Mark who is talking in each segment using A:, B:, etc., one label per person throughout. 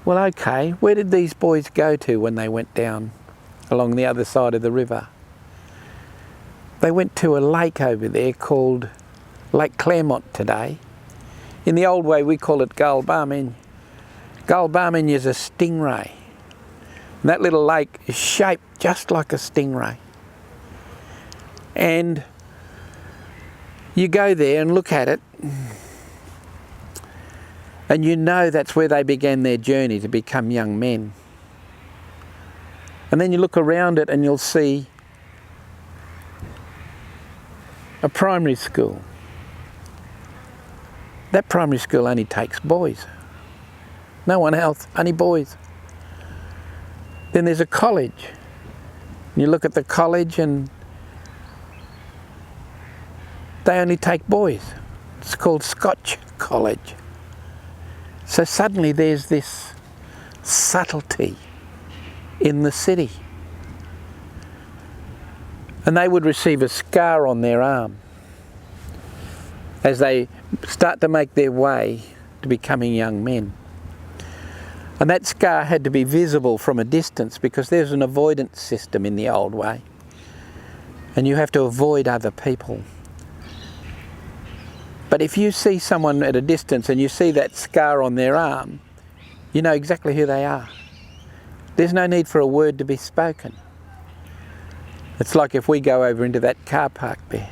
A: Well, okay, where did these boys go to when they went down along the other side of the river? They went to a lake over there called Lake Claremont today. In the old way we call it Gulbarming. Gulbarming is a stingray. And that little lake is shaped just like a stingray. And you go there and look at it, and you know that's where they began their journey to become young men. And then you look around it and you'll see a primary school. That primary school only takes boys. No one else, only boys. Then there's a college. You look at the college and they only take boys. It's called Scotch College. So suddenly there's this subtlety in the city. And they would receive a scar on their arm as they start to make their way to becoming young men. And that scar had to be visible from a distance because there's an avoidance system in the old way. And you have to avoid other people. But if you see someone at a distance and you see that scar on their arm, you know exactly who they are. There's no need for a word to be spoken. It's like if we go over into that car park there.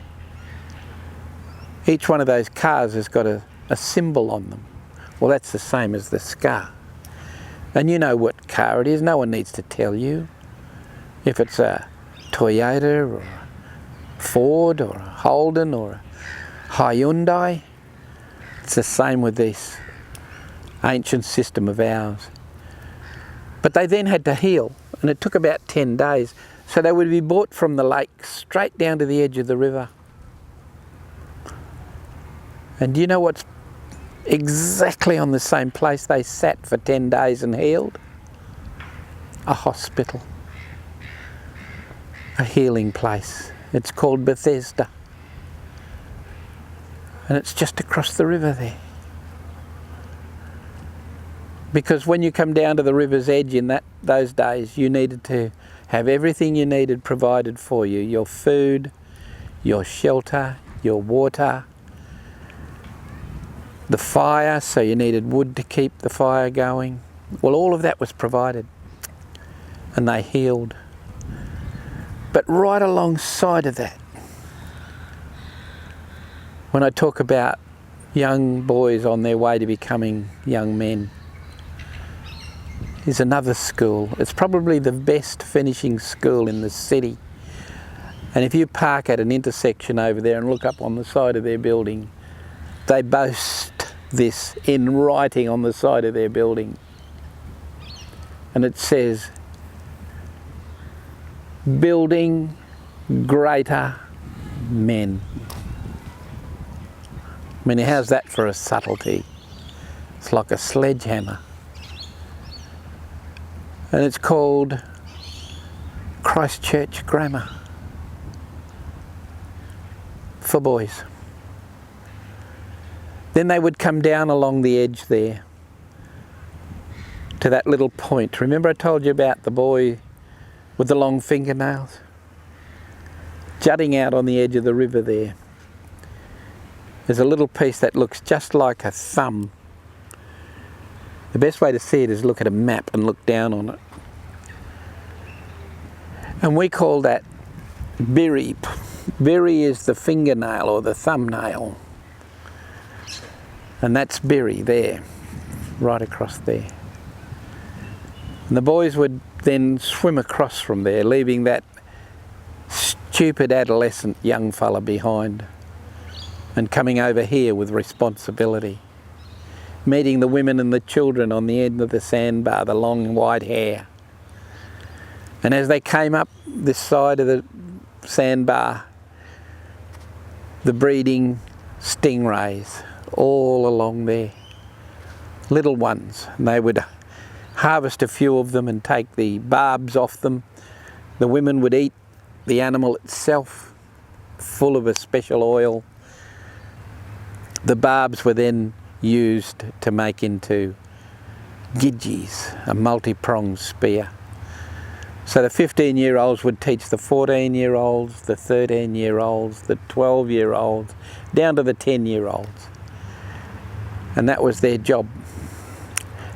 A: Each one of those cars has got a symbol on them. Well, that's the same as the scar. And you know what car it is. No one needs to tell you. If it's a Toyota or a Ford or a Holden or a Hyundai, it's the same with this ancient system of ours. But they then had to heal, and it took about 10 days. So they would be brought from the lake straight down to the edge of the river. And do you know what's exactly on the same place they sat for 10 days and healed? A hospital. A healing place. It's called Bethesda. And it's just across the river there. Because when you come down to the river's edge in those days, you needed to have everything you needed provided for you. Your food, your shelter, your water, the fire, so you needed wood to keep the fire going. Well, all of that was provided. And they healed. But right alongside of that, when I talk about young boys on their way to becoming young men, is another school. It's probably the best finishing school in the city. And if you park at an intersection over there and look up on the side of their building, they boast this in writing on the side of their building. And it says, building greater men. I mean, how's that for a subtlety? It's like a sledgehammer. And it's called Christchurch Grammar for boys. Then they would come down along the edge there to that little point. Remember I told you about the boy with the long fingernails? Jutting out on the edge of the river there. There's a little piece that looks just like a thumb. The best way to see it is look at a map and look down on it. And we call that biri. Biri is the fingernail or the thumbnail. And that's biri there, right across there. And the boys would then swim across from there, leaving that stupid adolescent young fella behind and coming over here with responsibility. Meeting the women and the children on the end of the sandbar, the long white hair. And as they came up this side of the sandbar, the breeding stingrays all along there, little ones. And they would harvest a few of them and take the barbs off them. The women would eat the animal itself, full of a special oil. The barbs were then used to make into gidgies, a multi-pronged spear. So the 15-year-olds would teach the 14-year-olds, the 13-year-olds, the 12-year-olds, down to the 10-year-olds. And that was their job.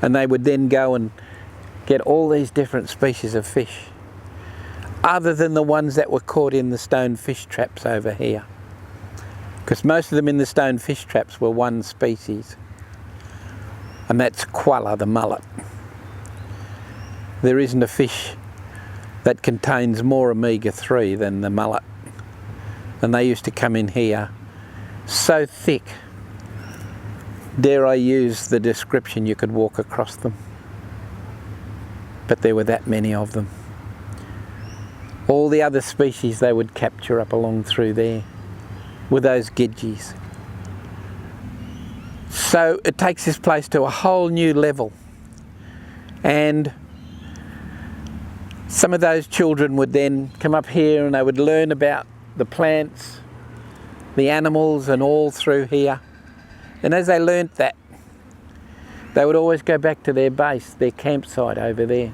A: And they would then go and get all these different species of fish, other than the ones that were caught in the stone fish traps over here. Because most of them in the stone fish traps were one species. And that's qualla, the mullet. There isn't a fish that contains more omega-3 than the mullet. And they used to come in here so thick, dare I use the description, you could walk across them. But there were that many of them. All the other species they would capture up along through there were those gidgies. So it takes this place to a whole new level. And some of those children would then come up here and they would learn about the plants, the animals, and all through here. And as they learnt that, they would always go back to their base, their campsite over there.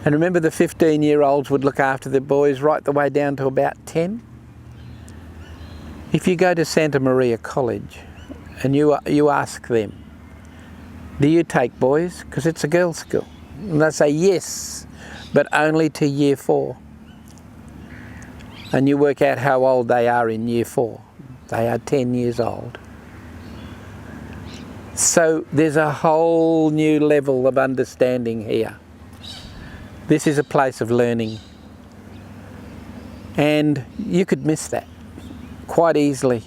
A: And remember, the 15-year-olds would look after the boys right the way down to about 10. If you go to Santa Maria College and you ask them, do you take boys? Because it's a girls' school. And they say yes, but only to year 4. And you work out how old they are in year 4. They are 10 years old. So there's a whole new level of understanding here. This is a place of learning. And you could miss that quite easily